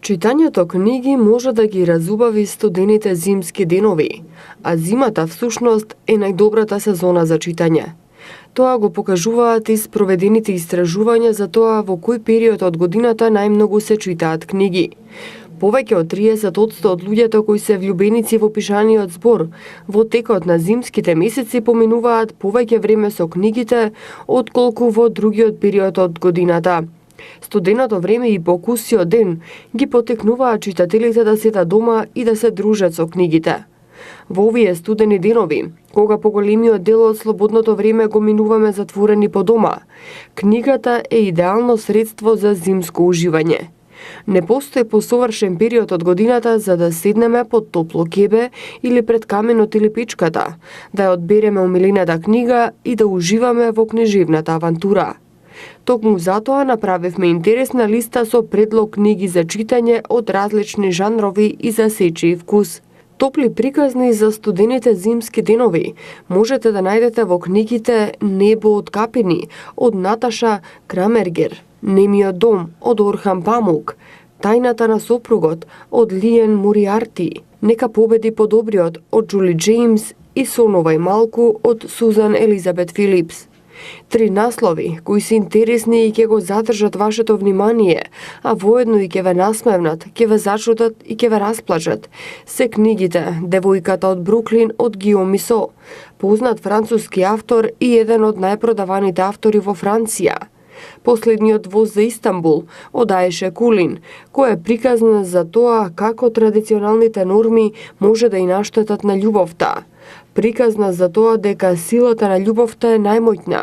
Читањето книги може да ги разубави студените зимски денови, а зимата всушност е најдобрата сезона за читање. Тоа го покажуваат и спроведените истражувања за тоа во кој период од годината најмногу се читаат книги. Повеќе од 30% од луѓето кои се влюбеници во пишаниот збор во текот на зимските месеци поминуваат повеќе време со книгите отколку во другиот период од годината. Студеното време и покусиот ден ги потекнуваат читателите да седат дома и да се дружат со книгите. Во овие студени денови, кога поголемиот дел од слободното време го минуваме затворени по дома, книгата е идеално средство за зимско уживање. Не постои посовршен период од годината за да седнеме под топло кебе или пред каменот или печката, да ја одбереме омилената книга и да уживаме во книжевната авантура. Токму затоа направивме интересна листа со предлог книги за читање од различни жанрови и за сечи вкус. Топли приказни за студените зимски денови можете да најдете во книгите Небо од капини од Наташа Крамергер, Немиот дом од Орхан Памук, Тајната на сопругот од Лиен Мориарти, Нека победи подобриот од Джули Джеймс и Сонова и малку од Сузан Елизабет Филипс. Три наслови кои се интересни и ќе го задржат вашето внимание, а воедно и ќе ве насмевнат, ќе ве зачудат и ќе ве расплачат. Се книгите Девојката од Бруклин од Гиом Мисо, познат француски автор и еден од најпродаваните автори во Франција. Последниот воз за Истанбул од Аише Кулин, која е приказна за тоа како традиционалните норми може да и наштетат на љубовта. Приказна за тоа дека силата на љубовта е најмоќна,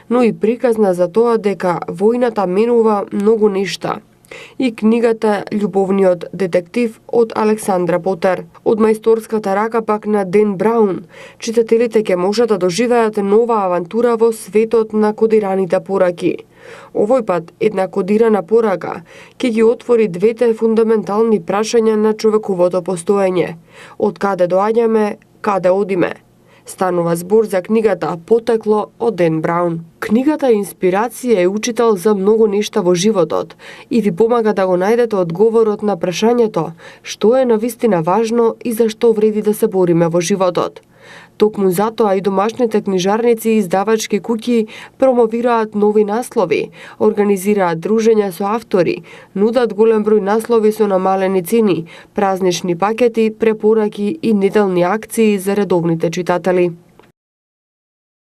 но и приказна за тоа дека војната менува многу нешта. И книгата Љубовниот детектив од Александра Потер. Од мајсторската рака пак на Ден Браун, читателите ќе можат да доживеат нова авантура во светот на кодираните пораки. Овој пат една кодирана порака ќе ги отвори двете фундаментални прашања на човековото постоење. Од каде доаѓаме, каде одиме? Станува збор за книгата Потекло од Ден Браун. Книгата е инспирација и учител за многу нешта во животот и ви помага да го најдете одговорот на прашањето што е навистина важно и за што вреди да се бориме во животот. Токму затоа и домашните книжарници и издавачки куќи промовираат нови наслови, организираат дружења со автори, нудат голем број наслови со намалени цени, празнични пакети, препораки и неделни акции за редовните читатели.